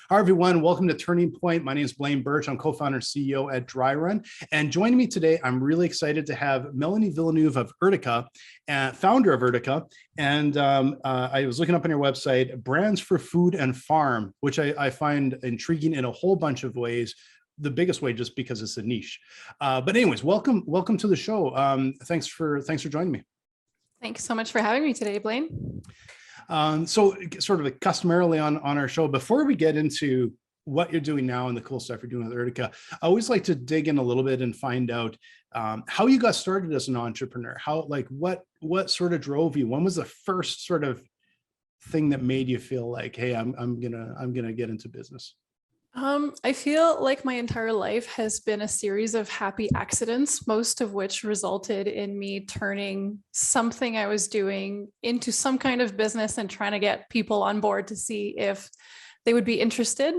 Hi, everyone. Welcome to Turning Point. My name is Blaine Birch. I'm co-founder and CEO at Dryrun. And joining me today, I'm really excited to have Mélanie Villeneuve of Urtica, founder of Urtica. And I was looking up on your website, brands for food and farm, which I find intriguing in a whole bunch of ways. The biggest way just because it's a niche. But anyways, welcome to the show. Thanks for joining me. Thanks so much for having me today, Blaine. So sort of customarily on our show, before we get into what you're doing now and the cool stuff you're doing with Urtica, I always like to dig in a little bit and find out how you got started as an entrepreneur. What sort of drove you? When was the first sort of thing that made you feel like, hey, I'm gonna get into business? I feel like my entire life has been a series of happy accidents, most of which resulted in me turning something I was doing into some kind of business and trying to get people on board to see if they would be interested.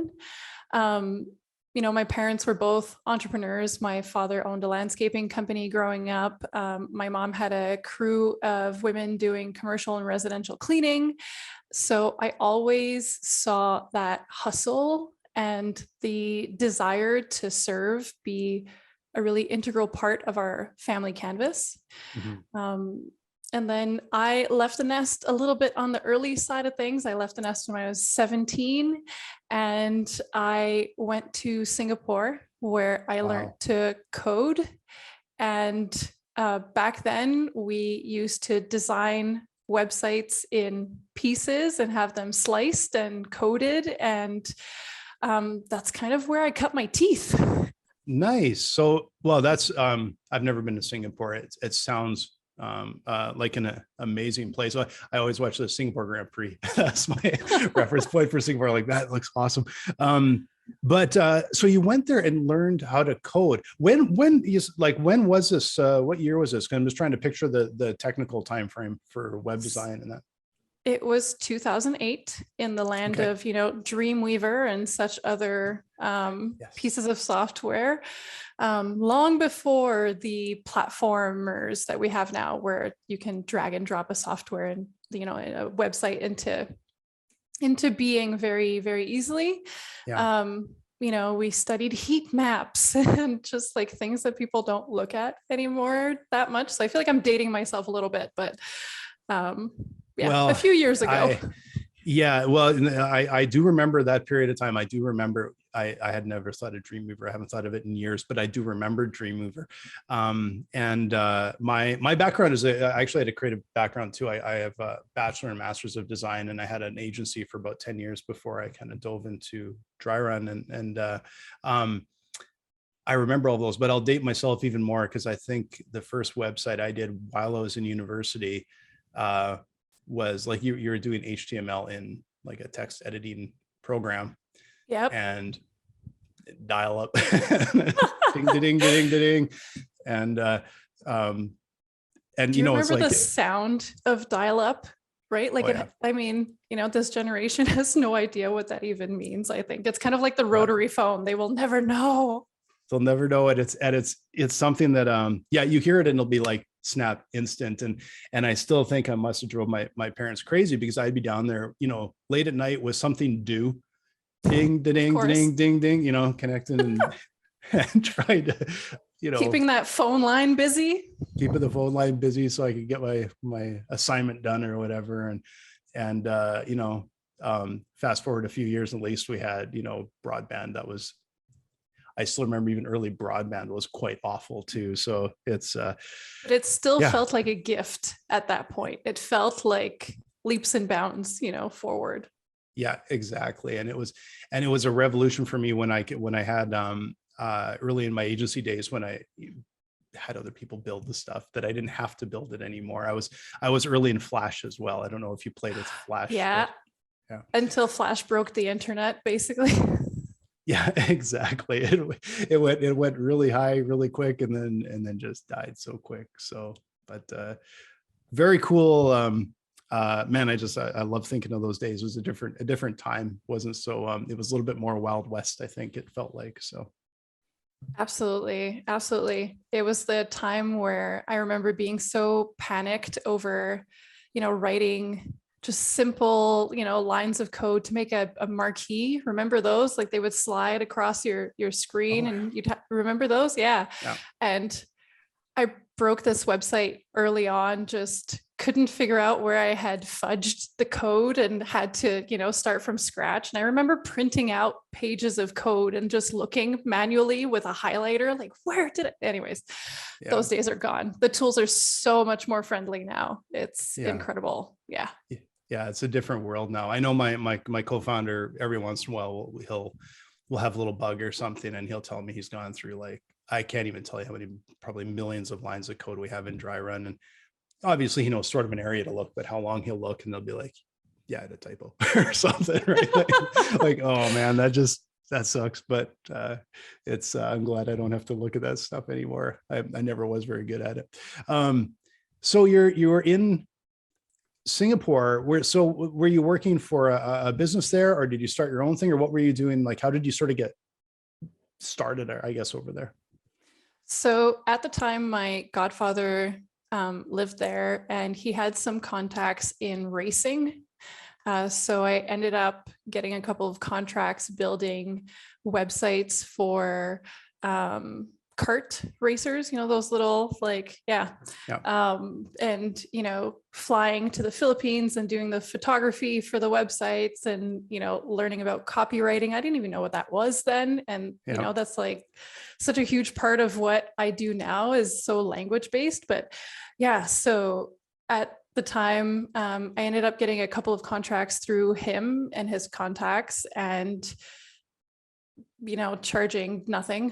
My parents were both entrepreneurs. My father owned a landscaping company growing up. My mom had a crew of women doing commercial and residential cleaning. So I always saw that hustle and the desire to serve be a really integral part of our family canvas. Mm-hmm. And then I left the nest a little bit on the early side of things. I left the nest when I was 17 and I went to Singapore where I learned to code. And back then we used to design websites in pieces and have them sliced and coded, and that's kind of where I cut my teeth. Nice. So, well, that's I've never been to Singapore. It sounds like an amazing place. I always watch the Singapore Grand Prix. That's my reference point for Singapore. Like, that looks awesome. But so you went there and learned how to code. When was this? What year was this? I'm just trying to picture the technical time frame for web design and that. It was 2008 in the land of, Dreamweaver and such other pieces of software, long before the platformers that we have now, where you can drag and drop a software and, a website into being very, very easily. Yeah. We studied heat maps and just like things that people don't look at anymore that much. So I feel like I'm dating myself a little bit, but a few years ago. I do remember that period of time. I do remember I had never thought of Dreamweaver. I haven't thought of it in years, but I do remember Dreamweaver. My background is I actually had a creative background too. I have a bachelor and master's of design, and I had an agency for about 10 years before I kind of dove into Dryrun. I remember all those, but I'll date myself even more because I think the first website I did while I was in university was like you were doing HTML in like a text editing program. Yep. And dial up. ding, ding, ding, ding. And do you remember it's like the sound of dial up, right? Like this generation has no idea what that even means. I think it's kind of like the rotary phone. They will never know. They'll never know it. It's something that you hear it and it'll be like snap instant. And I still think I must have drove my parents crazy because I'd be down there, late at night with something due, ding, ding, ding, ding, ding, connecting and trying to, keeping that phone line busy. Keeping the phone line busy so I could get my assignment done or whatever. And fast forward a few years, at least we had, broadband that was, I still remember even early broadband was quite awful too. So but it still felt like a gift at that point. It felt like leaps and bounds, forward. Yeah, exactly. And it was a revolution for me when I had early in my agency days, when I had other people build the stuff, that I didn't have to build it anymore. I was early in Flash as well. I don't know if you played with Flash. Yeah. Until Flash broke the internet, basically. Yeah, exactly. It went really high, really quick, and then just died so quick. So, but very cool. Man, I love thinking of those days. It was a different time. Wasn't so it was a little bit more Wild West, I think it felt like. So absolutely. It was the time where I remember being so panicked over, writing just simple, lines of code to make a marquee. Remember those? Like they would slide across your screen and you'd remember those? Yeah. And I broke this website early on, just couldn't figure out where I had fudged the code and had to, start from scratch. And I remember printing out pages of code and just looking manually with a highlighter, like, where did it? Anyways, those days are gone. The tools are so much more friendly now. It's incredible. Yeah. Yeah. It's a different world now. I know my co-founder, every once in a while, we'll have a little bug or something, and he'll tell me he's gone through, like, I can't even tell you how many, probably millions of lines of code we have in Dryrun. And obviously he knows sort of an area to look, but how long he'll look and they'll be like, yeah, the typo or something, right? Like, oh man, that sucks. But I'm glad I don't have to look at that stuff anymore. I never was very good at it. So you're in Singapore. Were you working for a business there, or did you start your own thing, or what were you doing? Like, how did you sort of get started, I guess, over there? So at the time, my godfather lived there, and he had some contacts in racing. So I ended up getting a couple of contracts building websites for kart racers, those little and, flying to the Philippines and doing the photography for the websites and, learning about copywriting. I didn't even know what that was then. And, that's like such a huge part of what I do now is so language based. But yeah, so at the time, I ended up getting a couple of contracts through him and his contacts and, charging nothing.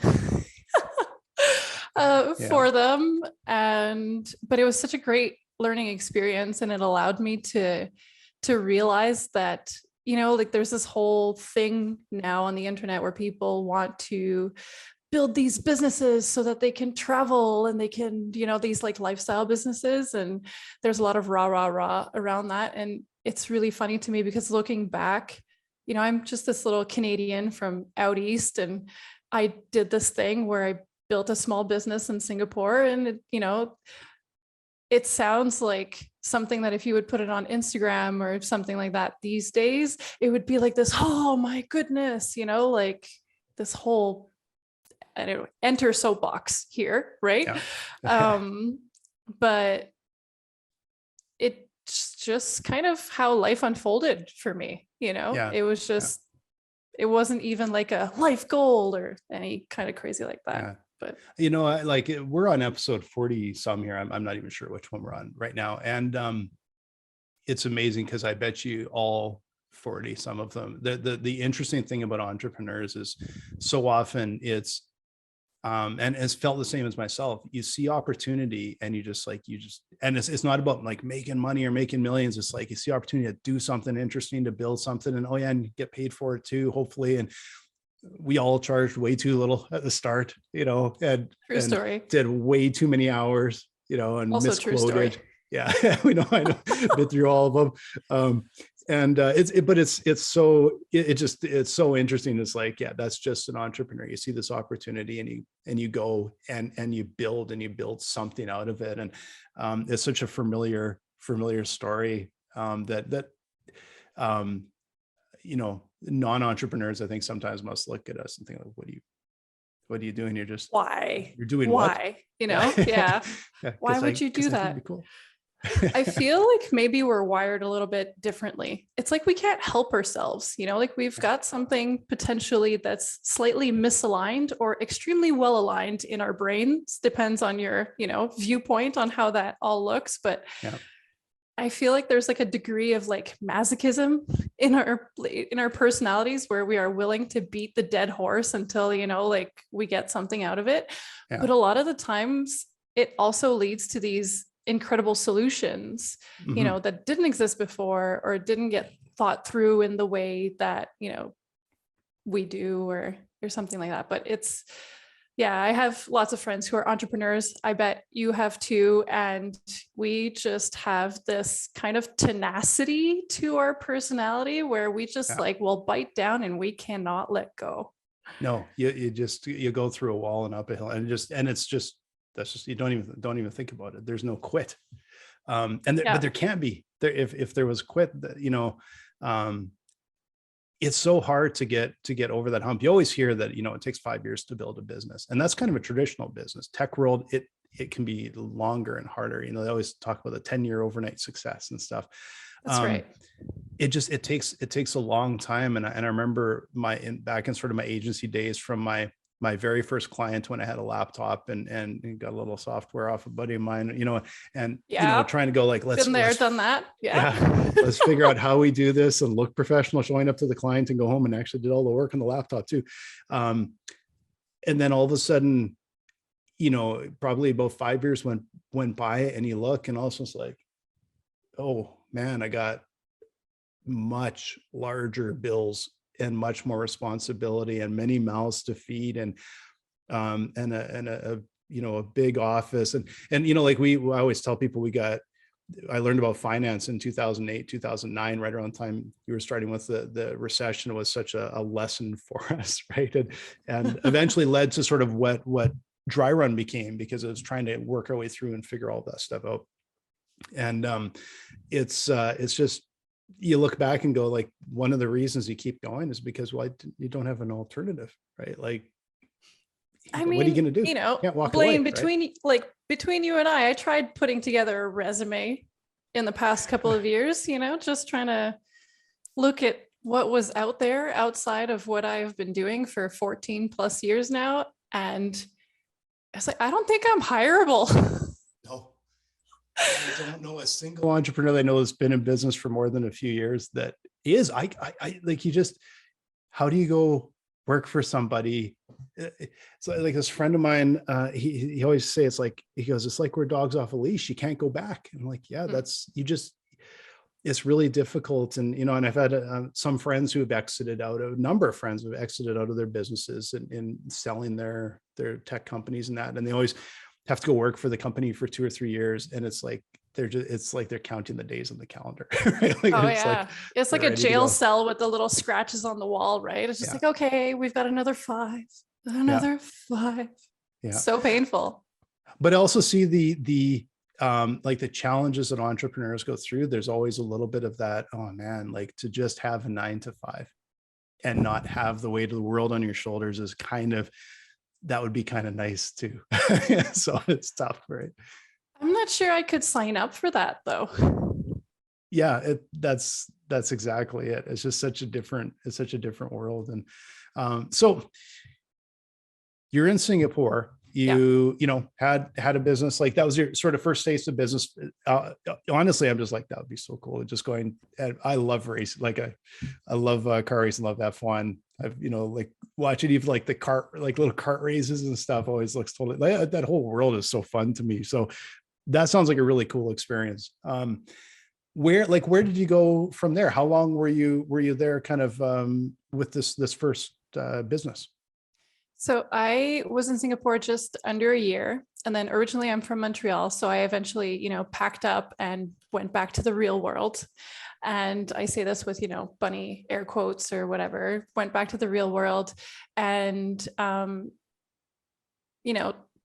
For them. But it was such a great learning experience, and it allowed me to realize that, like there's this whole thing now on the internet where people want to build these businesses so that they can travel and they can, these like lifestyle businesses. And there's a lot of rah around that. And it's really funny to me because looking back, I'm just this little Canadian from out east, and I did this thing where I built a small business in Singapore, and it sounds like something that if you would put it on Instagram or something like that these days, it would be like this, oh my goodness, like this whole, anyway, enter soapbox here, right? Yeah. But it's just kind of how life unfolded for me, it was just, it wasn't even like a life goal or any kind of crazy like that. Yeah. But like we're on episode 40 some here. I'm not even sure which one we're on right now. And it's amazing because I bet you all 40, some of them, the interesting thing about entrepreneurs is so often it's and it's felt the same as myself. You see opportunity and you just and it's not about like making money or making millions. It's like you see opportunity to do something interesting, to build something, and and get paid for it too, hopefully. And we all charged way too little at the start, and did way too many hours, and also misquoted. Yeah, I know, been through all of them. It's so interesting. It's like, yeah, that's just an entrepreneur. You see this opportunity and you go and you build something out of it. And it's such a familiar story that non-entrepreneurs, I think, sometimes must look at us and think, like, what are you doing? You're doing why? What? Yeah. Why would you do that? Cool. I feel like maybe we're wired a little bit differently. It's like we can't help ourselves, like we've got something potentially that's slightly misaligned or extremely well aligned in our brains. Depends on your, viewpoint on how that all looks. But I feel like there's like a degree of like masochism in our personalities where we are willing to beat the dead horse until, like we get something out of it. Yeah. But a lot of the times it also leads to these incredible solutions, that didn't exist before or didn't get thought through in the way that, we do or something like that. But it's, I have lots of friends who are entrepreneurs. I bet you have too. And we just have this kind of tenacity to our personality where we just we'll bite down and we cannot let go. No, you go through a wall and up a hill and it's just, that's just, you don't even think about it. There's no quit. But there can't be, if there was quit, um, it's so hard to get over that hump. You always hear that, it takes 5 years to build a business, and that's kind of a traditional business. Tech world, it can be longer and harder. They always talk about the 10-year overnight success and stuff. That's right. It takes a long time. And I remember back in sort of my agency days, from my very first client, when I had a laptop and got a little software off a buddy of mine, and trying to go like, let's done that. Yeah. Let's figure out how we do this and look professional, showing up to the client, and go home and actually did all the work on the laptop too. And then all of a sudden, probably about 5 years went by, and you look, and also it's like, oh man, I got much larger bills and much more responsibility and many mouths to feed, and a big office, and like I always tell people, I learned about finance in 2008, 2009, right around the time you were starting with the recession. It was such a lesson for us, right? And eventually led to sort of what Dryrun became, because it was trying to work our way through and figure all that stuff out. And it's just, you look back and go, like, one of the reasons you keep going is because, well, you don't have an alternative, right? Like, I mean, what are you going to do? Can't walk Blaine, away, between you and I tried putting together a resume in the past couple of years, just trying to look at what was out there outside of what I've been doing for 14 plus years now. And I was like, I don't think I'm hireable. No. I don't know a single entrepreneur that I know that's been in business for more than a few years that is. I like, how do you go work for somebody? So like this friend of mine, he always say, it's like, he goes, it's like we're dogs off a leash. You can't go back. And I'm like, yeah, it's really difficult. And, and I've had some friends who have exited out, a number of friends who have exited out of their businesses and selling their tech companies and that. And they always have to go work for the company for 2 or 3 years. And it's like, it's like they're counting the days on the calendar. Right? Like, it's like a jail cell with the little scratches on the wall, right? It's just like, okay, we've got another 5. Yeah. So painful. But I also see the like the challenges that entrepreneurs go through. There's always a little bit of that, oh man, like to just have a 9 to 5 and not have the weight of the world on your shoulders is that would be kind of nice too. So it's tough, right? I'm not sure I could sign up for that though. Yeah, that's exactly it. It's just such a different world. And so you're in Singapore. You had a business, like that was your sort of first taste of business. Honestly, I'm just like, that would be so cool. Just going, I love racing. Like I love car racing, love F1. I've, like watching even like the kart, like little kart races and stuff always looks totally, like, that whole world is so fun to me. So that sounds like a really cool experience. Where did you go from there? How long were you there kind of with this first business? So I was in Singapore just under a year. And then originally I'm from Montreal. So I eventually, packed up and went back to the real world. And I say this with, bunny air quotes or whatever, went back to the real world and,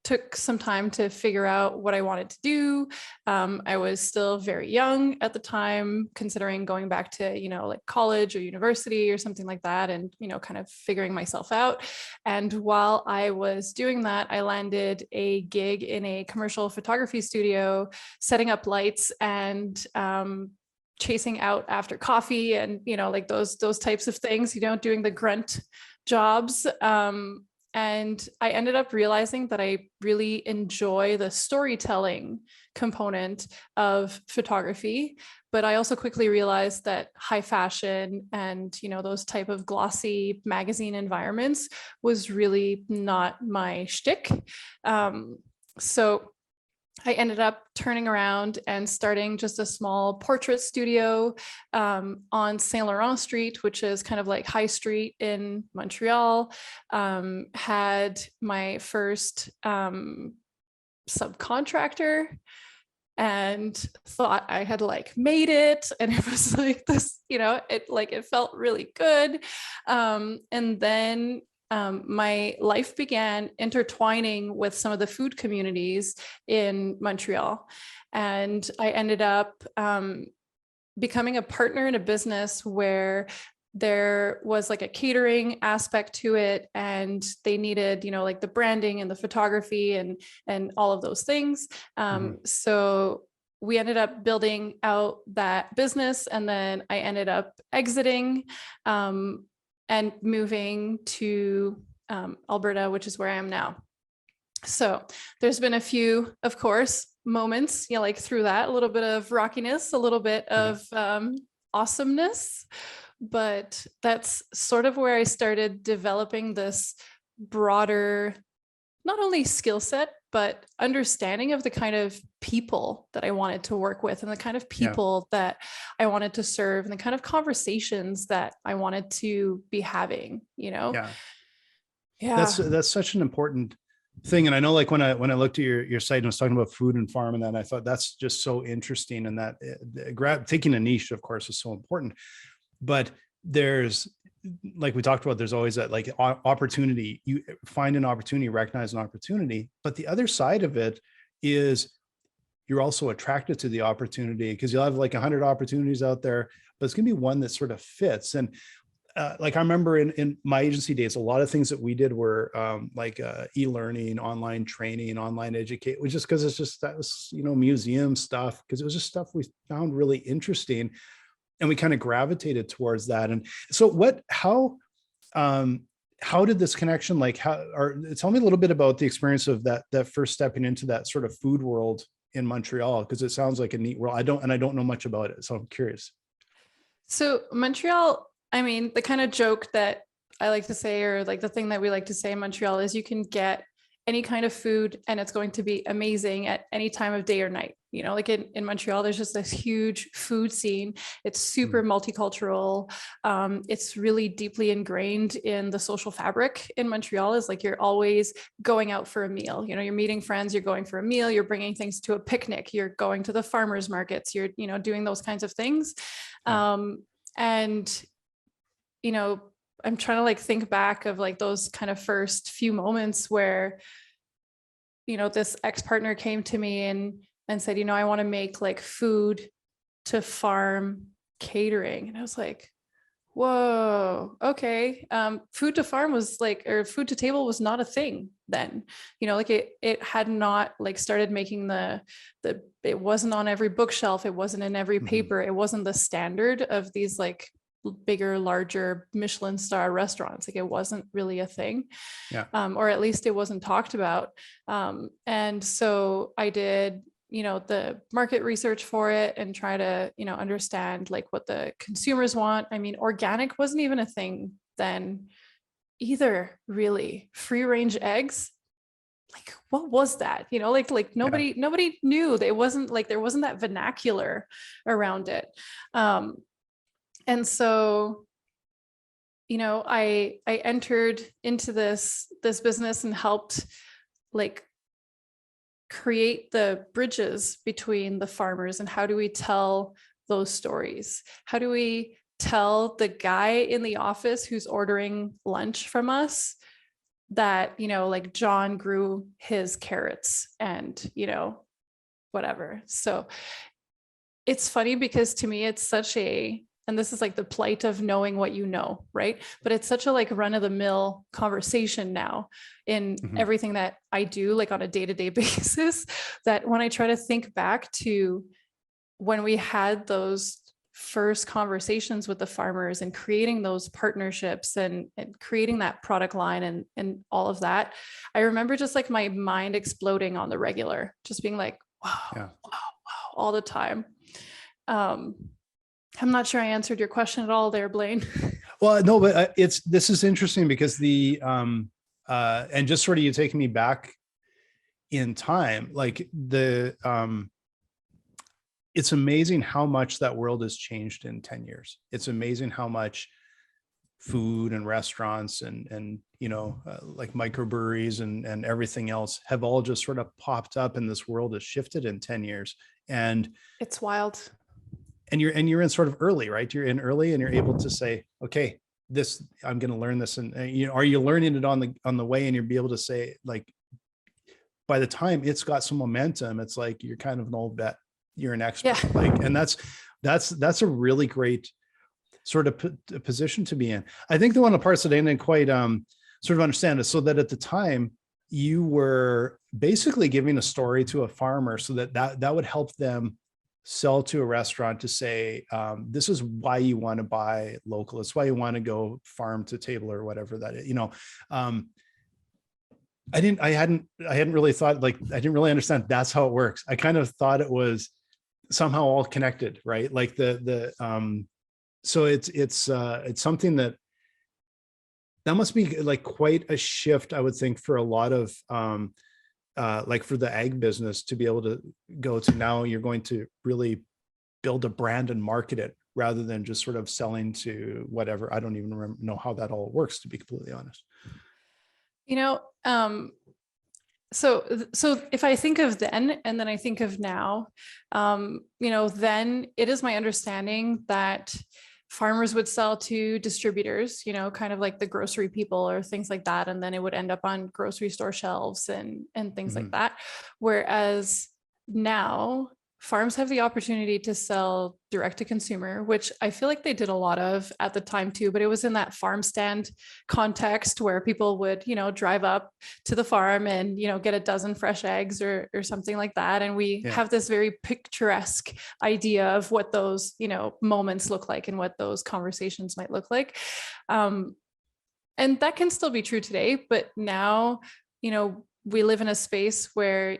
took some time to figure out what I wanted to do. I was still very young at the time, considering going back to, like college or university or something like that, and, kind of figuring myself out. And while I was doing that, I landed a gig in a commercial photography studio, setting up lights and chasing out after coffee and, like those types of things, doing the grunt jobs. And I ended up realizing that I really enjoy the storytelling component of photography, but I also quickly realized that high fashion and, those type of glossy magazine environments was really not my shtick. So I ended up turning around and starting just a small portrait studio on Saint Laurent Street, which is kind of like High Street in Montreal. Had my first subcontractor and thought I had like made it. And it was like this, it felt really good. And then my life began intertwining with some of the food communities in Montreal. And I ended up becoming a partner in a business where there was like a catering aspect to it, and they needed, like the branding and the photography and all of those things. So we ended up building out that business, and then I ended up exiting and moving to Alberta, which is where I am now. So there's been a few, of course, moments, like through that, a little bit of rockiness, a little bit of awesomeness. But that's sort of where I started developing this broader, not only skill set, but understanding of the kind of people that I wanted to work with, and the kind of people that I wanted to serve, and the kind of conversations that I wanted to be having, Yeah. That's such an important thing. And I know, like when I looked at your site and was talking about food and farm, and then I thought that's just so interesting. And that taking a niche, of course, is so important. But there's, like we talked about, there's always that like opportunity. You find an opportunity, recognize an opportunity. But the other side of it is you're also attracted to the opportunity, because you'll have like 100 opportunities out there, but it's going to be one that sort of fits. And like I remember in my agency days, a lot of things that we did were e-learning, online training, online educate, which just because that was, museum stuff, because it was just stuff we found really interesting. And we kind of gravitated towards that. And so how did this connection, tell me a little bit about the experience of that first stepping into that sort of food world in Montreal, because it sounds like a neat world. I don't know much about it, so I'm curious. So Montreal, I mean, the kind of joke that I like to say, or like the thing that we like to say in Montreal, is you can get any kind of food and it's going to be amazing at any time of day or night. Like in Montreal, there's just this huge food scene. It's super multicultural. It's really deeply ingrained in the social fabric in Montreal. Is like, you're always going out for a meal. You're meeting friends, you're going for a meal, you're bringing things to a picnic, you're going to the farmers markets, you're, doing those kinds of things. And, I'm trying to like think back of like those kind of first few moments where, this ex-partner came to me and said, I want to make like food to farm catering. And I was like, whoa, okay. Food to farm was like, or food to table was not a thing then, like it had not like started making it wasn't on every bookshelf. It wasn't in every paper. It wasn't the standard of these like bigger, larger Michelin star restaurants. Like it wasn't really a thing, or at least it wasn't talked about. And so I did, the market research for it and try to, understand like what the consumers want. I mean, organic wasn't even a thing then either, really. Free range eggs, like what was that? Like nobody knew. It wasn't like, there wasn't that vernacular around it. And so, I entered into this business and helped like create the bridges between the farmers, and how do we tell those stories? How do we tell the guy in the office who's ordering lunch from us that, like John grew his carrots and, whatever. So it's funny because to me, it's such and this is like the plight of knowing what you know, right? But it's such a like run of the mill conversation now in everything that I do, like on a day-to-day basis, that when I try to think back to when we had those first conversations with the farmers and creating those partnerships and creating that product line and all of that, I remember just like my mind exploding on the regular, just being like, wow, all the time. I'm not sure I answered your question at all there, Blaine. Well, no, but this is interesting because and just sort of you taking me back in time, like it's amazing how much that world has changed in 10 years. It's amazing how much food and restaurants and like microbreweries and everything else have all just sort of popped up, and this world has shifted in 10 years. And it's wild. And you're in sort of early, right? You're in early and you're able to say, okay, I'm going to learn this. And are you learning it on the way? And you'll be able to say, like, by the time it's got some momentum, it's like, you're kind of an old vet, you're an expert. And that's that's a really great sort of position to be in. I think one of the parts that I didn't quite sort of understand is so that at the time you were basically giving a story to a farmer so that would help them sell to a restaurant to say, this is why you want to buy local. It's why you want to go farm to table or whatever that is, I hadn't really thought, like, I didn't really understand that's how it works. I kind of thought it was somehow all connected, right? Like so it's something that must be like quite a shift, I would think, for a lot of like for the ag business to be able to go to now you're going to really build a brand and market it rather than just sort of selling to whatever. I don't even know how that all works, to be completely honest. So if I think of then, and then I think of now, then it is my understanding that farmers would sell to distributors, kind of like the grocery people or things like that. And then it would end up on grocery store shelves and things like that. Whereas now farms have the opportunity to sell direct to consumer, which I feel like they did a lot of at the time too, but it was in that farm stand context where people would, drive up to the farm and, get a dozen fresh eggs or something like that. And we have this very picturesque idea of what those, moments look like and what those conversations might look like. And that can still be true today, but now, we live in a space where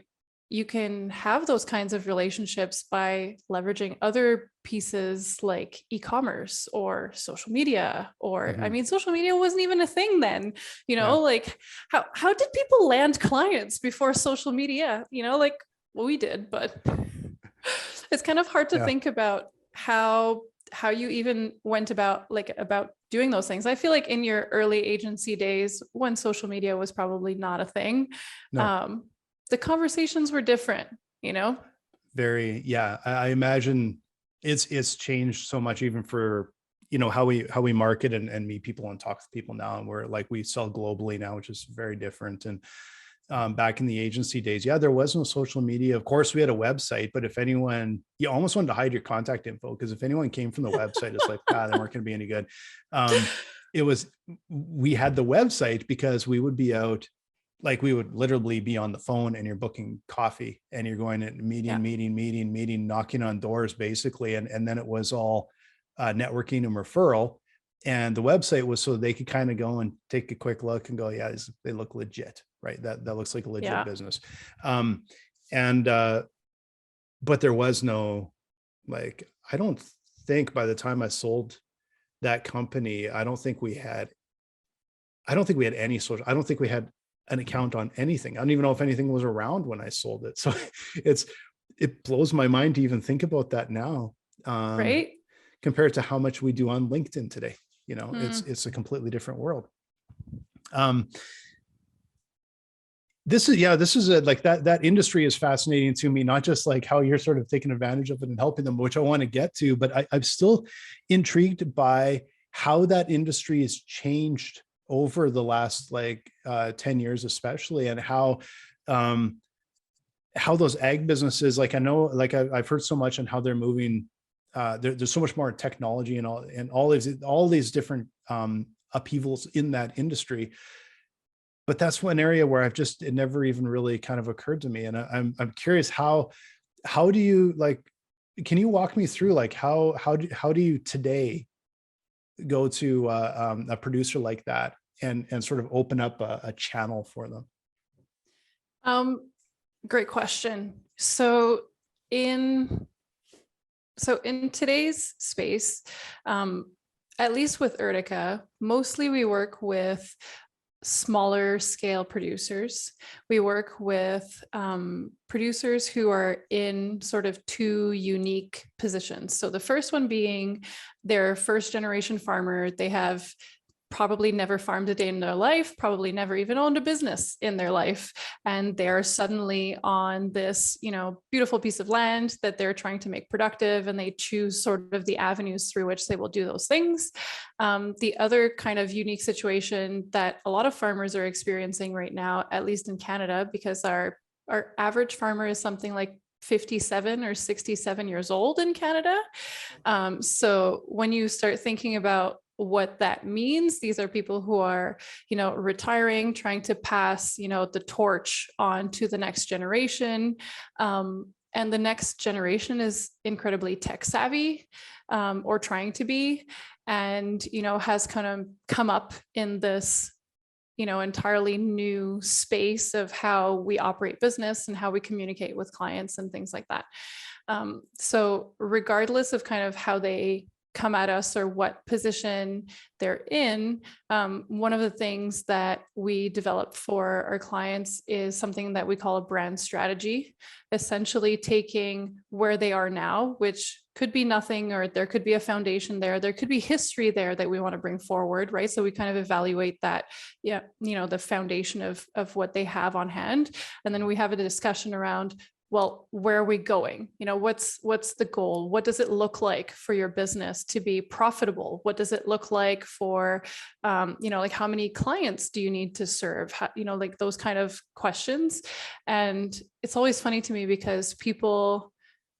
you can have those kinds of relationships by leveraging other pieces like e-commerce or social media, or I mean, social media wasn't even a thing then, like how did people land clients before social media? Like, well, we did, but it's kind of hard to think about how you even went about doing those things. I feel like in your early agency days when social media was probably not a thing, the conversations were different, Very, yeah. I imagine it's changed so much, even for, how we market and meet people and talk to people now. And we're like, we sell globally now, which is very different. And back in the agency days, there was no social media. Of course, we had a website, but if anyone, you almost wanted to hide your contact info, because if anyone came from the website, it's like, they weren't going to be any good. We had the website because we would be out, like we would literally be on the phone and you're booking coffee and you're going at meeting, knocking on doors basically. And then it was all networking and referral. And the website was so they could kind of go and take a quick look and go, they look legit, right? That looks like a legit business. But there was no, like, I don't think by the time I sold that company, I don't think we had any social, I don't think we had an account on anything. I don't even know if anything was around when I sold it. So it blows my mind to even think about that now. Right. Compared to how much we do on LinkedIn today. It's a completely different world. This is like that industry is fascinating to me, not just like how you're sort of taking advantage of it and helping them, which I want to get to, but I'm still intrigued by how that industry has changed over the last 10 years, especially, and how those ag businesses, like I know, like I've heard so much on how they're moving. There's so much more technology and all these different upheavals in that industry. But that's one area where it never even really kind of occurred to me. And I'm curious, how do you, like, can you walk me through, like, how do you today go to a producer like that and sort of open up a channel for them? Great question. So in today's space, at least with Urtica, mostly we work with smaller scale producers. We work with producers who are in sort of two unique positions. So the first one being they're first generation farmer. They have probably never farmed a day in their life, probably never even owned a business in their life. And they're suddenly on this, beautiful piece of land that they're trying to make productive, and they choose sort of the avenues through which they will do those things. The other kind of unique situation that a lot of farmers are experiencing right now, at least in Canada, because our average farmer is something like 57 or 67 years old in Canada. So when you start thinking about what that means, these are people who are, retiring, trying to pass, the torch on to the next generation. And the next generation is incredibly tech savvy, or trying to be, and, has kind of come up in this, entirely new space of how we operate business and how we communicate with clients and things like that. So regardless of kind of how they come at us or what position they're in, one of the things that we develop for our clients is something that we call a brand strategy, essentially taking where they are now, which could be nothing, or there could be a foundation there could be history there that we want to bring forward, right? So we kind of evaluate that, the foundation of what they have on hand. And then we have a discussion around, well, where are we going? What's the goal? What does it look like for your business to be profitable? What does it look like for, like how many clients do you need to serve? How, like those kind of questions. And it's always funny to me because people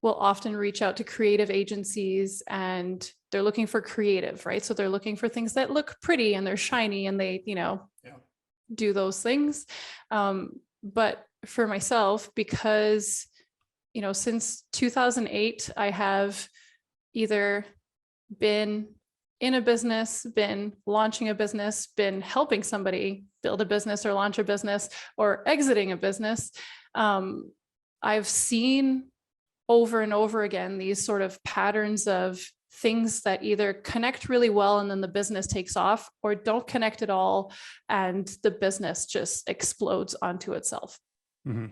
will often reach out to creative agencies and they're looking for creative, right? So they're looking for things that look pretty and they're shiny and they, do those things. But for myself, because, since 2008, I have either been in a business, been launching a business, been helping somebody build a business or launch a business, or exiting a business. I've seen over and over again these sort of patterns of things that either connect really well and then the business takes off, or don't connect at all and the business just explodes onto itself. Mm-hmm.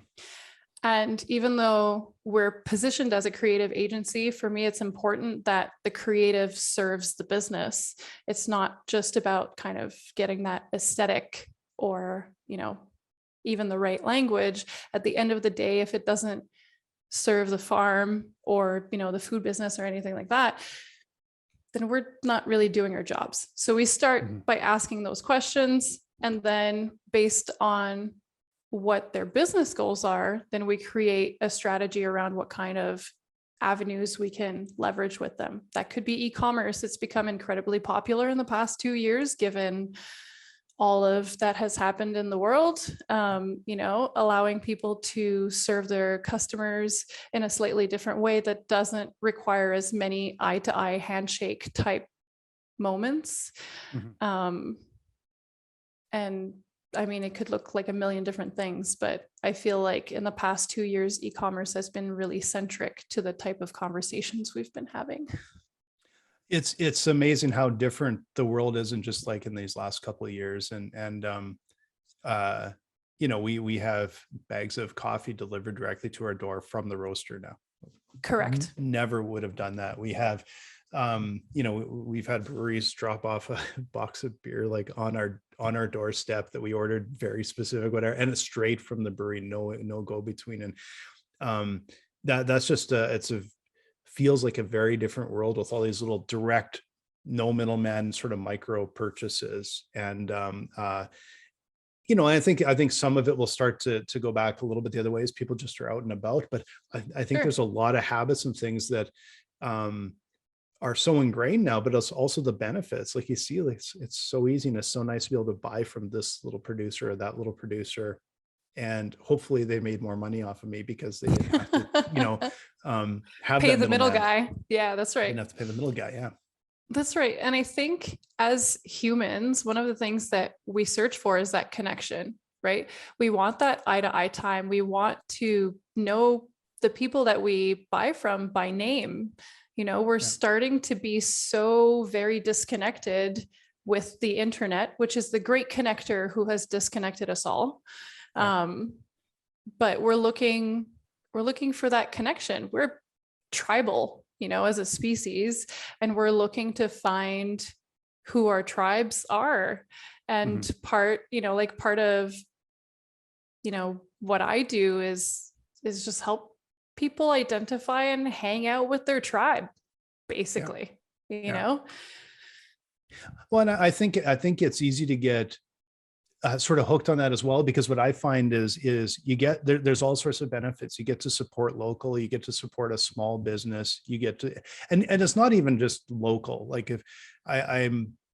And even though we're positioned as a creative agency, for me, it's important that the creative serves the business. It's not just about kind of getting that aesthetic or, even the right language. At the end of the day, if it doesn't serve the farm or, the food business or anything like that, then we're not really doing our jobs. So we start by asking those questions, and then based on what their business goals are, then we create a strategy around what kind of avenues we can leverage with them. That could be e-commerce. It's become incredibly popular in the past 2 years, given all of that has happened in the world, allowing people to serve their customers in a slightly different way that doesn't require as many eye-to-eye handshake type moments. And I mean, it could look like a million different things, but I feel like in the past 2 years, e-commerce has been really centric to the type of conversations we've been having. It's amazing how different the world is in just like in these last couple of years. We have bags of coffee delivered directly to our door from the roaster now. Correct. Never would have done that. We have, we've had breweries drop off a box of beer like on our doorstep that we ordered, very specific, whatever, and it's straight from the brewery, no go between. And that's just feels like a very different world with all these little direct, no middleman sort of micro purchases. And I think some of it will start to go back a little bit the other way as people just are out and about. But I think there's a lot of habits and things that are so ingrained now, but it's also the benefits. Like you see, like it's so easy and it's so nice to be able to buy from this little producer or that little producer. And hopefully they made more money off of me because they didn't have to, have pay the middle guy. Yeah, that's right. Didn't have to pay the middle guy. Yeah. That's right. And I think as humans, one of the things that we search for is that connection, right? We want that eye-to-eye time. We want to know the people that we buy from by name. We're starting to be so very disconnected with the internet, which is the great connector who has disconnected us all. But we're looking for that connection. We're tribal, as a species, and we're looking to find who our tribes are. And part of, what I do is just help people identify and hang out with their tribe, basically, you know? Well, and I think it's easy to get sort of hooked on that as well, because what I find is you get there's all sorts of benefits. You get to support local, you get to support a small business, you get to, and it's not even just local. Like if I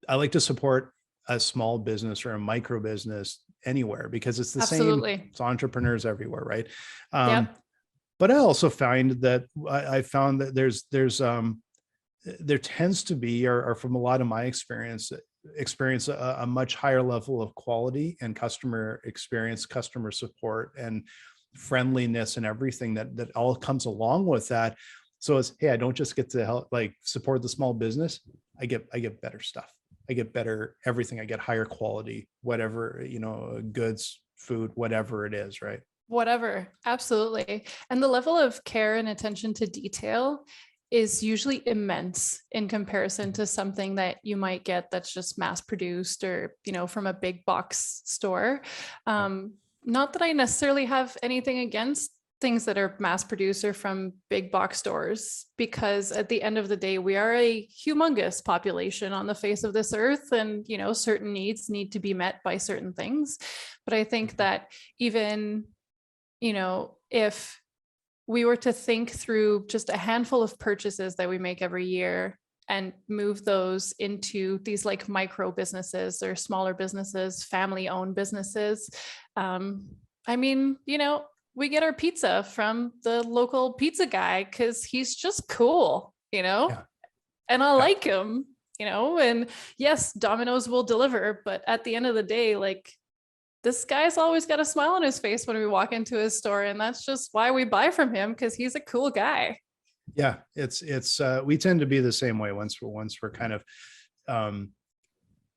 like to support a small business or a micro business anywhere, because it's the same, Absolutely. it's entrepreneurs everywhere, right? Um, Yep. but I also find that I found that there tends to be, or from a lot of my experience a much higher level of quality and customer experience, customer support, and friendliness, and everything that all comes along with that. So it's, hey, I don't just get to help like support the small business. I get better stuff. I get better everything. I get higher quality, whatever, goods, food, whatever it is, right? Whatever. Absolutely. And the level of care and attention to detail is usually immense in comparison to something that you might get that's just mass produced or, from a big box store. Not that I necessarily have anything against things that are mass produced or from big box stores, because at the end of the day, we are a humongous population on the face of this earth, and, certain needs need to be met by certain things. But I think that even, if we were to think through just a handful of purchases that we make every year and move those into these like micro businesses or smaller businesses, family owned businesses. We get our pizza from the local pizza guy because he's just cool, Yeah. and I like him, and yes, Domino's will deliver, but at the end of the day, like, this guy's always got a smile on his face when we walk into his store, and that's just why we buy from him, because he's a cool guy. Yeah, it's we tend to be the same way once we're kind of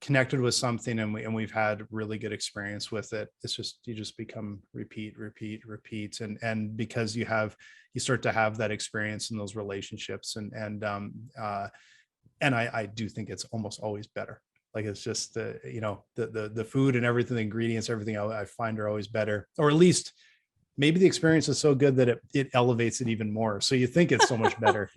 connected with something, and we've had really good experience with it. It's just, you just become repeat, and because you start to have that experience in those relationships, and I do think it's almost always better. Like, it's just the food and everything, the ingredients, everything I find are always better, or at least maybe the experience is so good that it elevates it even more. So you think it's so much better,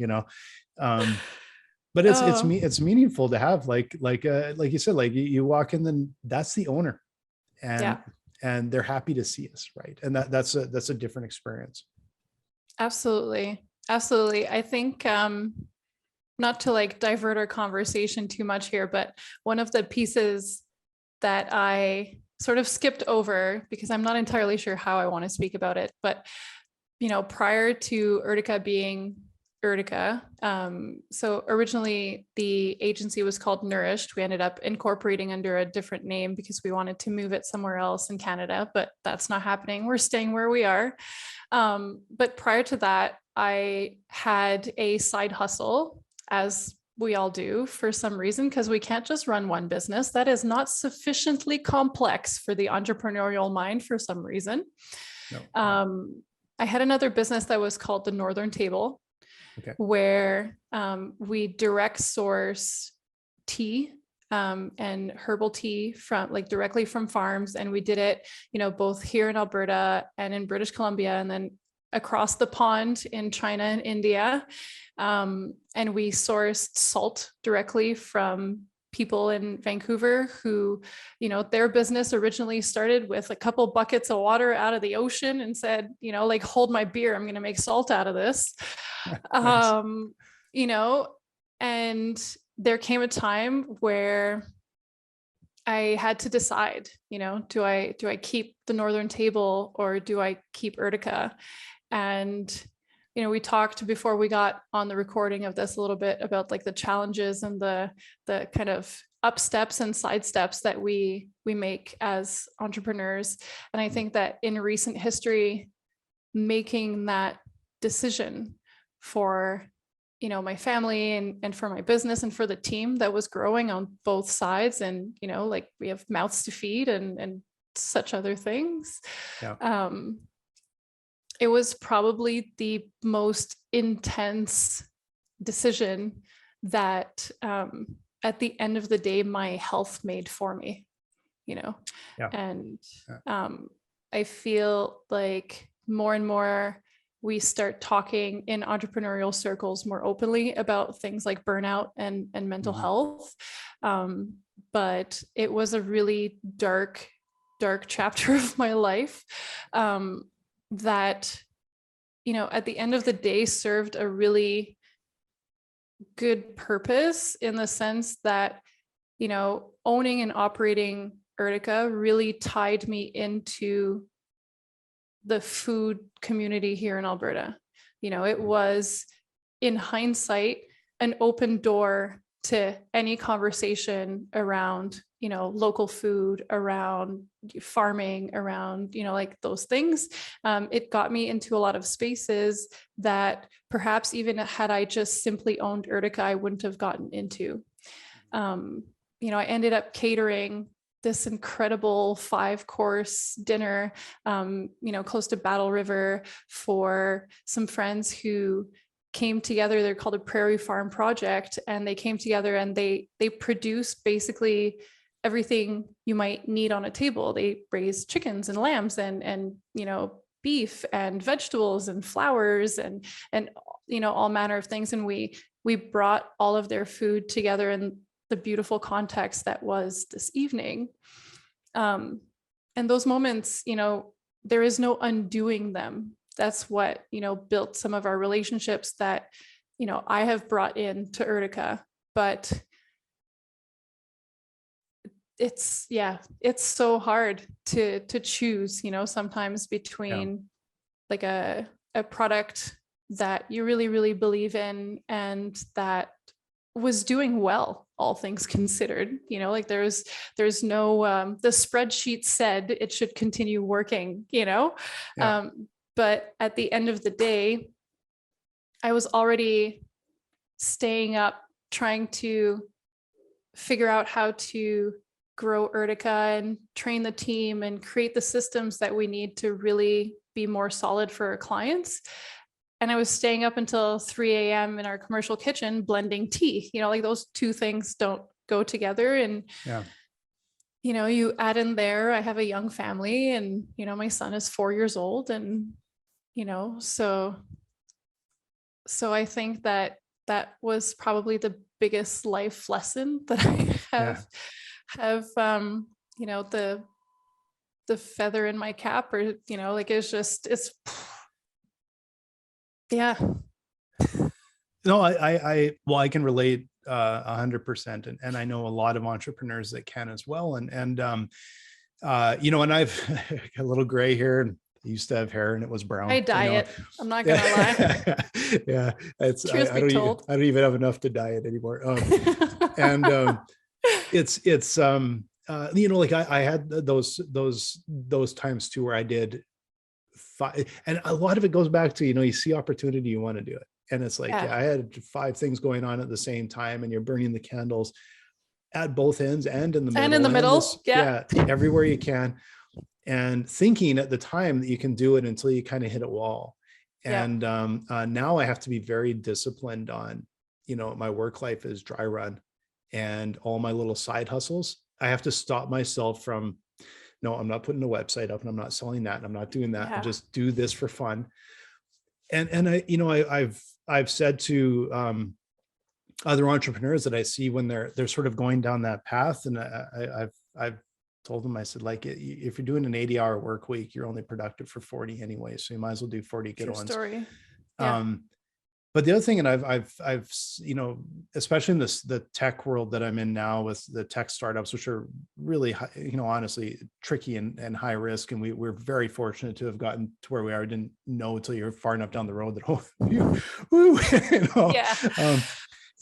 but it's meaningful to have like you said, like you walk in, then that's the owner, and they're happy to see us, right? And that's a different experience. Absolutely. I think not to like divert our conversation too much here, but one of the pieces that I sort of skipped over, because I'm not entirely sure how I want to speak about it, but prior to Urtica being Urtica, so originally the agency was called Nourished. We ended up incorporating under a different name because we wanted to move it somewhere else in Canada, but that's not happening. We're staying where we are. But prior to that, I had a side hustle, as we all do for some reason, because we can't just run one business. That is not sufficiently complex for the entrepreneurial mind for some reason. No. I had another business that was called the Northern Table, where we direct source tea and herbal tea from directly from farms. And we did it, both here in Alberta and in British Columbia, and then across the pond in China and India. And we sourced salt directly from people in Vancouver who, their business originally started with a couple buckets of water out of the ocean and said, hold my beer, I'm going to make salt out of this. Nice. And there came a time where I had to decide, do I keep the Northern Table or do I keep Urtica? And, we talked before we got on the recording of this a little bit about like the challenges and the kind of up steps and side steps that we make as entrepreneurs. And I think that in recent history, making that decision for, my family and for my business and for the team that was growing on both sides, and, we have mouths to feed and such other things. Yeah. It was probably the most intense decision that at the end of the day, my health made for me, Yeah. And I feel like more and more we start talking in entrepreneurial circles more openly about things like burnout and mental health. But it was a really dark dark chapter of my life, that, you know, at the end of the day served a really good purpose, in the sense that, you know, owning and operating Urtica really tied me into the food community here in Alberta. You know, it was, in hindsight, an open door to any conversation around, you know, local food, around farming, around, you know, like those things. It got me into a lot of spaces that perhaps even had I just simply owned Urtica, I wouldn't have gotten into. You know, I ended up catering this incredible 5-course dinner, you know, close to Battle River, for some friends who came together. They're called a Prairie Farm Project, and they came together and they produce basically everything you might need on a table. They raise chickens and lambs and you know, beef and vegetables and flowers and you know, all manner of things. And we brought all of their food together in the beautiful context that was this evening. And those moments, you know, there is no undoing them. That's what, you know, built some of our relationships that, you know, I have brought in to Urtica. But it's so hard to choose, you know, sometimes between like a product that you really, really believe in and that was doing well, all things considered. You know, like there's no the spreadsheet said it should continue working, you know. But at the end of the day, I was already staying up trying to figure out how to grow Urtica and train the team and create the systems that we need to really be more solid for our clients. And I was staying up until 3 a.m. in our commercial kitchen blending tea. You know, like those two things don't go together. And you know, you add in there, I have a young family, and you know, my son is 4 years old, and you know, so I think that was probably the biggest life lesson that I have you know, the feather in my cap, or you know, like it's No, I can relate 100%, and I know a lot of entrepreneurs that can as well. And you know, and I've got a little gray hair, and I used to have hair and it was brown. I dye it. I'm not gonna lie. Yeah, it's I don't even have enough to dye it anymore. And it's you know, like I had those times too where I did and a lot of it goes back to, you know, you see opportunity, you want to do it. And it's like, I had 5 things going on at the same time, and you're burning the candles at both ends and in the middle. And in the middle. Everywhere you can. And thinking at the time that you can do it until you kind of hit a wall. And now I have to be very disciplined on, you know, my work life is Dryrun, and all my little side hustles. I have to stop myself from, no, I'm not putting a website up, and I'm not selling that, and I'm not doing that. I just do this for fun. And I, you know, I've said to other entrepreneurs that I see when they're sort of going down that path, and I've told them, I said, like, if you're doing an 80-hour work week, you're only productive for 40 anyway, so you might as well do 40 good ones. Story. But the other thing, and I've you know, especially in the tech world that I'm in now with the tech startups, which are really, you know, honestly tricky and high risk. And we're very fortunate to have gotten to where we are. I didn't know until you're far enough down the road that, you know,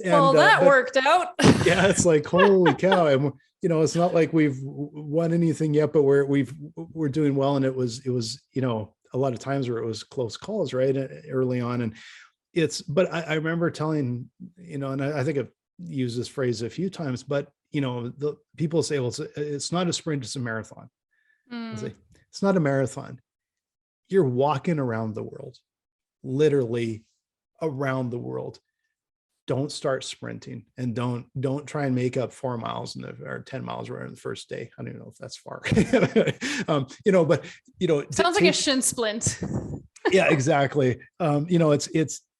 well, that worked out. It's like, holy cow. And, you know, it's not like we've won anything yet, but we're doing well. And it was, you know, a lot of times where it was close calls, right, early on. And but I remember telling, you know, and I think I've used this phrase a few times, but, you know, the people say, well, it's not a sprint, it's a marathon. I say, it's not a marathon. You're walking around the world, literally around the world. Don't start sprinting, and don't try and make up 4 miles or 10 miles around the first day. I don't even know if that's far. You know, but you know, sounds like a shin splint. Yeah, exactly. You know, it's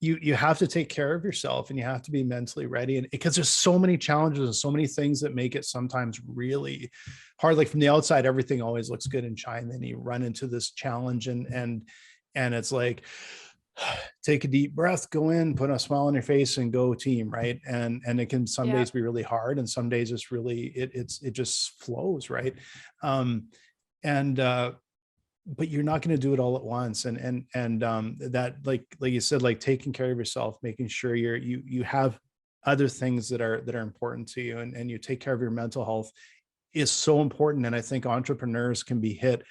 you have to take care of yourself, and you have to be mentally ready, and because there's so many challenges and so many things that make it sometimes really hard. Like from the outside, everything always looks good and shiny, then you run into this challenge, and it's like, take a deep breath, go in, put a smile on your face, and go team, right? And it can some days be really hard, and some days it's really it just flows, right? And but you're not going to do it all at once, and that, like you said, like taking care of yourself, making sure you have other things that are important to you, and you take care of your mental health is so important. And I think entrepreneurs can be hit.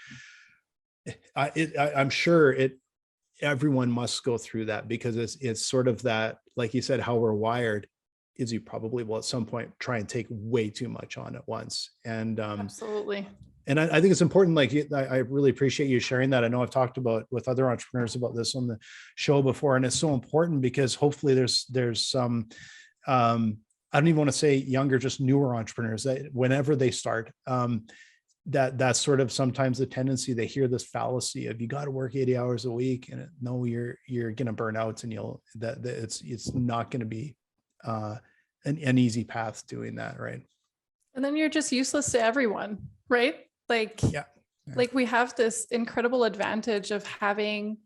I'm sure everyone must go through that, because it's sort of that, like you said, how we're wired is you probably will at some point try and take way too much on at once. And Absolutely. and I think it's important. Like, I really appreciate you sharing that. I know I've talked about with other entrepreneurs about this on the show before, and it's so important because hopefully there's some, I don't even want to say younger, just newer entrepreneurs that whenever they start, that's sort of sometimes the tendency. They hear this fallacy of, you got to work 80 hours a week, and no, you're going to burn out, and it's not going to be an easy path doing that, right? And then you're just useless to everyone, right? Like, Yeah. like we have this incredible advantage of having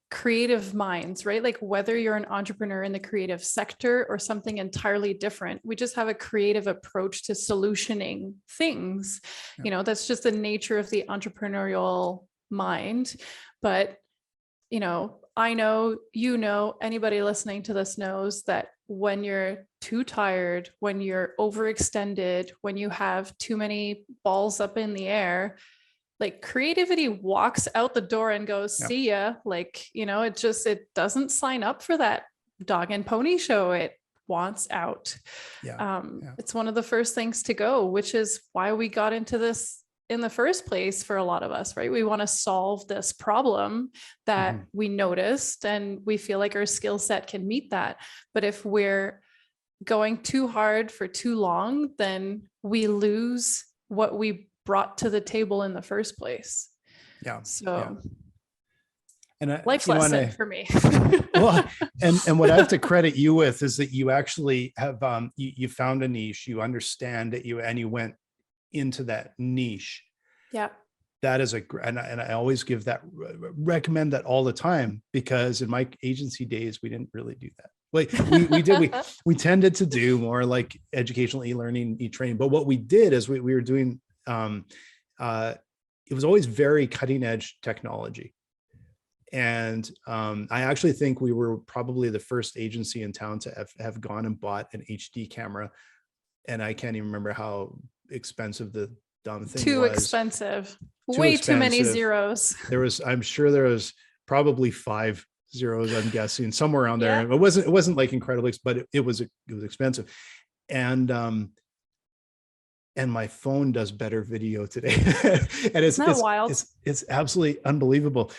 creative minds, right? Like whether you're an entrepreneur in the creative sector or something entirely different, we just have a creative approach to solutioning things. Yeah. That's just the nature of the entrepreneurial mind. But, I know, anybody listening to this knows that when you're too tired, when you're overextended, when you have too many balls up in the air, like creativity walks out the door and goes, Yeah. see ya. Like, it doesn't sign up for that dog and pony show. It wants out. Yeah. It's one of the first things to go, which is why we got into this in the first place for a lot of us, right? We want to solve this problem that we noticed, and we feel like our skill set can meet that. But if we're going too hard for too long, then we lose what we brought to the table in the first place. Yeah. So and life's lesson for me. Well, and what I have to credit you with is that you actually have you found a niche, you understand that you went into that niche. Yeah. That is and I always give that, recommend that all the time, because in my agency days, we didn't really do that. Like we tended to do more like educational e-learning, e-training. But what we did is we were doing, it was always very cutting edge technology. And I actually think we were probably the first agency in town to have gone and bought an HD camera. And I can't even remember how expensive the dumb thing Too was. expensive. Way too many zeros. I'm sure there was probably 5 zeros, I'm guessing, somewhere around there. It wasn't like incredibly, but it was expensive. And my phone does better video today. And it's wild. It's absolutely unbelievable.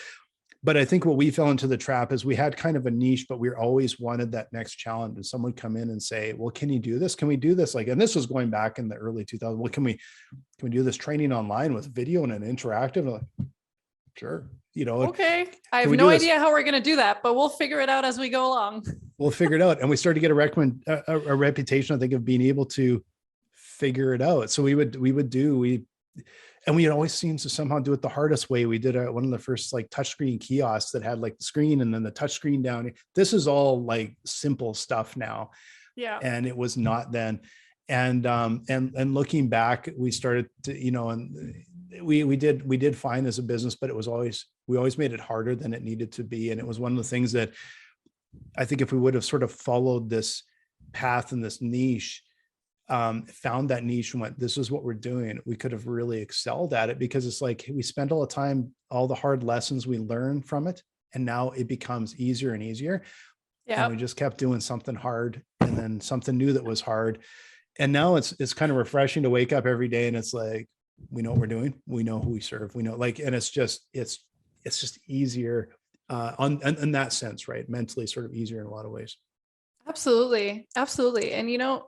But I think what we fell into the trap is we had kind of a niche, but we always wanted that next challenge. And someone come in and say, well, can you do this? Can we do this? Like, and this was going back in the early 2000s. Well, can we do this training online with video and an interactive? And like, sure. Okay. I have no idea how we're going to do that, but we'll figure it out as we go along. We'll figure it out. And we started to get a reputation, I think, of being able to figure it out. So and we had always seemed to somehow do it the hardest way. We did one of the first like touchscreen kiosks that had like the screen and then the touch screen down. This is all like simple stuff now. Yeah. And it was not then. And looking back, we started to, and we did fine as a business, but we always made it harder than it needed to be. And it was one of the things that I think if we would have sort of followed this path and this niche, found that niche and went, this is what we're doing, we could have really excelled at it, because it's like we spent all the time, all the hard lessons we learned from it, and now it becomes easier and easier. And we just kept doing something hard and then something new that was hard. And now it's kind of refreshing to wake up every day and it's like, we know what we're doing, we know who we serve, we know, like, and it's just easier in that sense, right? Mentally sort of easier in a lot of ways. Absolutely. And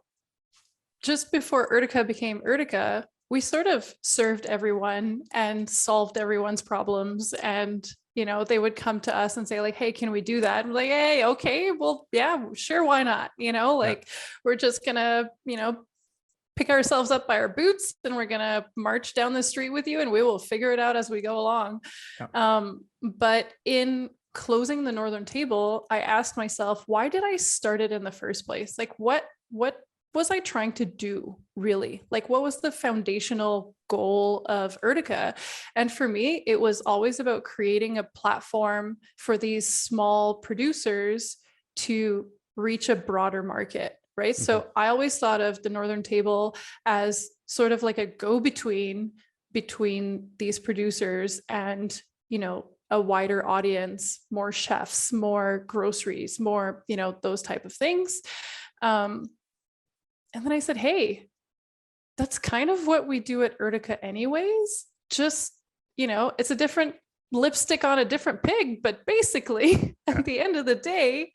just before Urtica became Urtica, we sort of served everyone and solved everyone's problems and, they would come to us and say like, hey, can we do that? And we're like, hey, okay, well, yeah, sure, why not? Like we're just gonna, pick ourselves up by our boots and we're gonna march down the street with you and we will figure it out as we go along. But in closing the Northern Table, I asked myself, why did I start it in the first place? Like what was I trying to do really? Like what was the foundational goal of Urtica? And for me, it was always about creating a platform for these small producers to reach a broader market, right? Mm-hmm. So I always thought of the Northern Table as sort of like a go-between between these producers and, a wider audience, more chefs, more groceries, more, those type of things. And then I said, hey, that's kind of what we do at Urtica anyways. Just, it's a different lipstick on a different pig, but basically at the end of the day,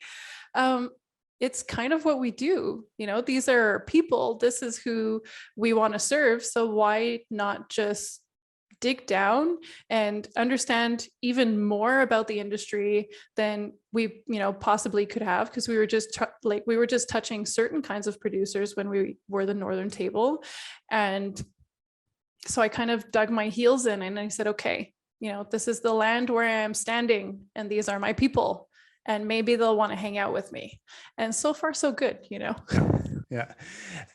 it's kind of what we do. These are people, this is who we want to serve. So why not just dig down and understand even more about the industry than we possibly could have, because we were just touching certain kinds of producers when we were the Northern Table. And so I kind of dug my heels in and I said, okay, this is the land where I'm standing and these are my people and maybe they'll want to hang out with me. And so far so good. Yeah.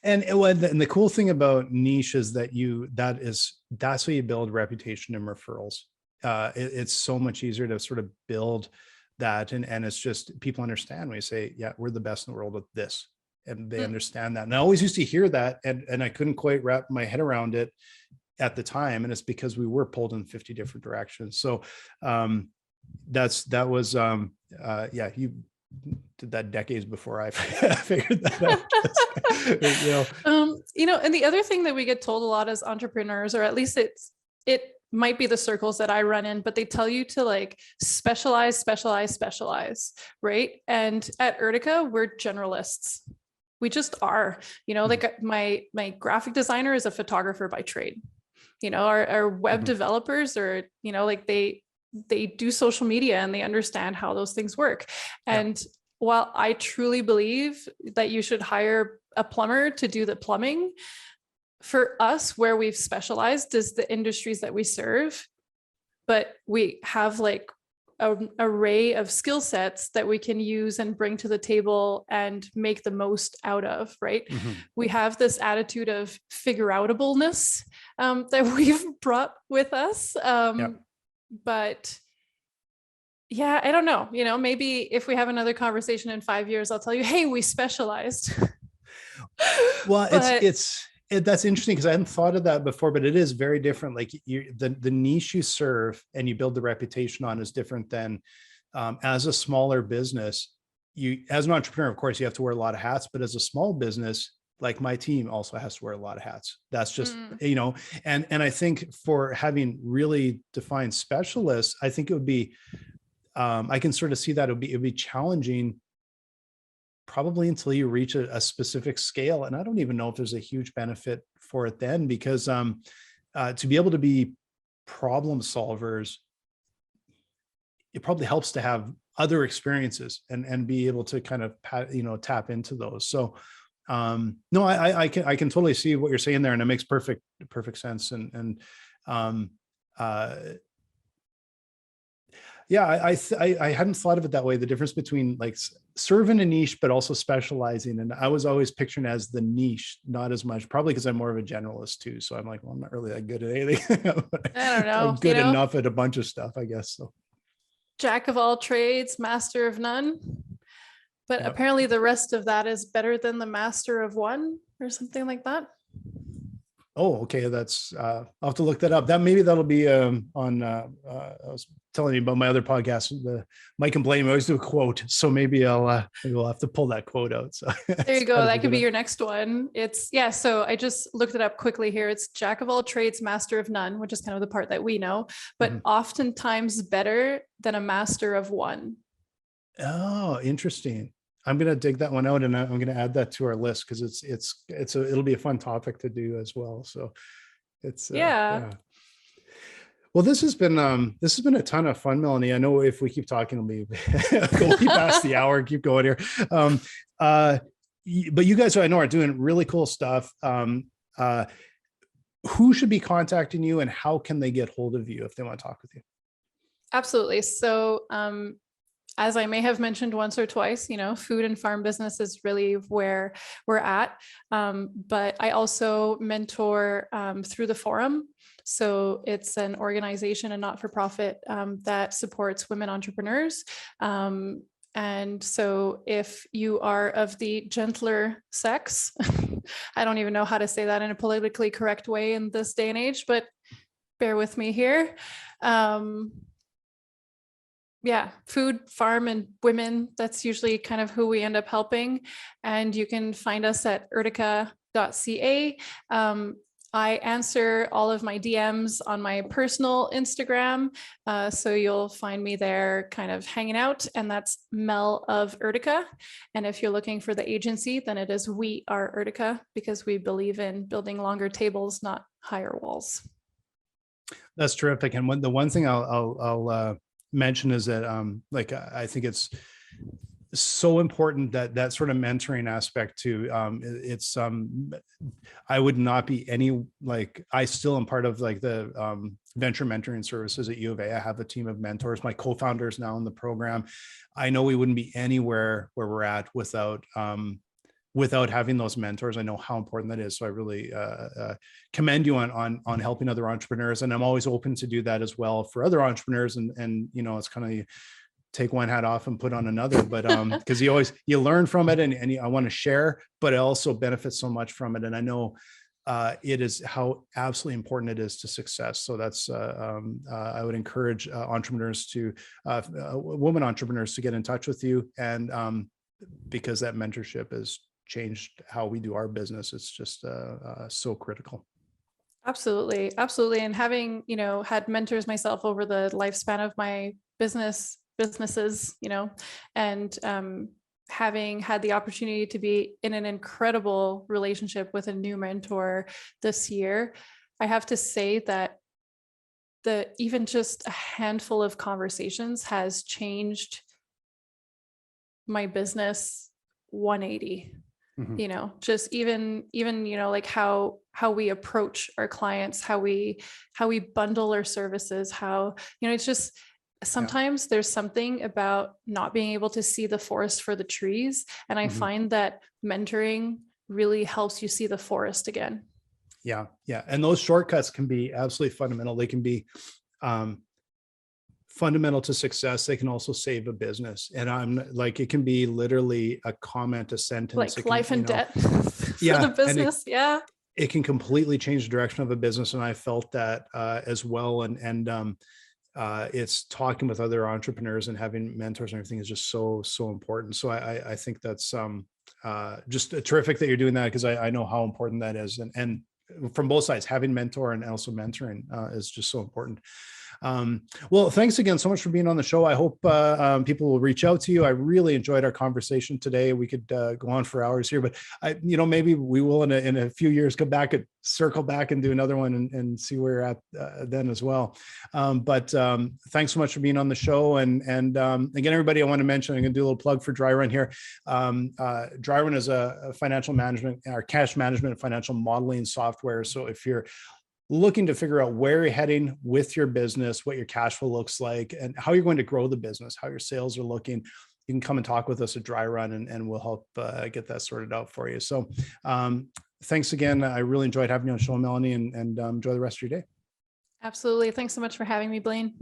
And the cool thing about niche is that that's how you build reputation and referrals. It's so much easier to sort of build that. And it's just, people understand when you say, yeah, we're the best in the world at this. And they understand that. And I always used to hear that and I couldn't quite wrap my head around it at the time. And it's because we were pulled in 50 different directions. So you did that decades before I figured that out. And the other thing that we get told a lot as entrepreneurs, or at least it might be the circles that I run in, but they tell you to like specialize, right? And at Urtica, we're generalists. We just are, like my graphic designer is a photographer by trade. Our web developers are, like they do social media and they understand how those things work. And while I truly believe that you should hire a plumber to do the plumbing, for us, where we've specialized is the industries that we serve, but we have like an array of skill sets that we can use and bring to the table and make the most out of, right? We have this attitude of figure-outableness that we've brought with us. But yeah, I don't know, maybe if we have another conversation in 5 years, I'll tell you, hey, we specialized. Well, that's interesting because I hadn't thought of that before, but it is very different. Like the niche you serve and you build the reputation on is different than as a smaller business. As an entrepreneur, of course, you have to wear a lot of hats, but as a small business, like my team also has to wear a lot of hats. That's just, and I think for having really defined specialists, I think it would be, I can sort of see that it'd be challenging probably until you reach a specific scale. And I don't even know if there's a huge benefit for it then, because to be able to be problem solvers, it probably helps to have other experiences and be able to kind of, tap into those. So no, I can totally see what you're saying there, and it makes perfect sense. I hadn't thought of it that way. The difference between like serving a niche, but also specializing. And I was always picturing as the niche, not as much, probably because I'm more of a generalist too. So I'm like, well, I'm not really that good at anything. I don't know. I'm good enough at a bunch of stuff, I guess. So jack of all trades, master of none. But apparently the rest of that is better than the master of one or something like that. Oh, okay. That's I'll have to look that up. That'll be on I was telling you about my other podcast, the Mike and Blaine. I always do a quote. So maybe we'll have to pull that quote out. So there you go. That could be your next one. So I just looked it up quickly here. It's jack of all trades, master of none, which is kind of the part that we know, but oftentimes better than a master of one. Oh, interesting. I'm going to dig that one out and I'm going to add that to our list because it'll be a fun topic to do as well. So it's Well, this has been a ton of fun, Melanie. I know if we keep talking, it'll be go past the hour and keep going here. Um, uh, but you guys, I know, are doing really cool stuff. Who should be contacting you, and how can they get hold of you if they want to talk with you? Absolutely. So, as I may have mentioned once or twice, food and farm business is really where we're at. But I also mentor through the forum. So it's an organization, a not-for-profit that supports women entrepreneurs. And so if you are of the gentler sex, I don't even know how to say that in a politically correct way in this day and age, but bear with me here. Yeah, food, farm, and women, that's usually kind of who we end up helping. And you can find us at urtica.ca. I answer all of my DMs on my personal Instagram. So you'll find me there kind of hanging out, and that's Mel of Urtica. And if you're looking for the agency, then it is We Are Urtica, because we believe in building longer tables, not higher walls. That's terrific. And the one thing I'll mention is that I think it's so important that that sort of mentoring aspect too. I would not be I still am part of the venture mentoring services at U of A. I have a team of mentors. My co-founders now in the program. I know we wouldn't be anywhere where we're at without having those mentors. I know how important that is. So I really commend you on helping other entrepreneurs. And I'm always open to do that as well for other entrepreneurs. And it's kind of take one hat off and put on another, but because you learn from it, and I want to share, but I also benefit so much from it. And I know it is how absolutely important it is to success. So that's I would encourage entrepreneurs women entrepreneurs to get in touch with you, and because that mentorship has changed how we do our business. It's just so critical. Absolutely. Absolutely. And having, had mentors myself over the lifespan of my businesses, and having had the opportunity to be in an incredible relationship with a new mentor this year, I have to say that even just a handful of conversations has changed my business 180. Just even like how we approach our clients, how we bundle our services, how it's just sometimes there's something about not being able to see the forest for the trees, and I find that mentoring really helps you see the forest again. Yeah And those shortcuts can be absolutely fundamental. They can be fundamental to success. They can also save a business. And it can be literally a comment, a sentence, like life and debt for the business. It can completely change the direction of a business. And I felt that as well. And it's talking with other entrepreneurs and having mentors and everything is just so important. So I think that's just terrific that you're doing that, because I know how important that is. And from both sides, having mentor and also mentoring is just so important. Well, thanks again so much for being on the show. I hope people will reach out to you. I really enjoyed our conversation today. We could go on for hours here, but maybe we will in a few years come back and circle back and do another one and see where you're at then as well. But thanks so much for being on the show. And again, everybody, I want to mention, I'm going to do a little plug for Dryrun here. Dryrun is a financial management or cash management financial modeling software. So if you're looking to figure out where you're heading with your business, what your cash flow looks like, and how you're going to grow the business, how your sales are looking, you can come and talk with us at Dryrun, and we'll help get that sorted out for you. So thanks again. I really enjoyed having you on the show, Melanie, and enjoy the rest of your day. Absolutely. Thanks so much for having me, Blaine.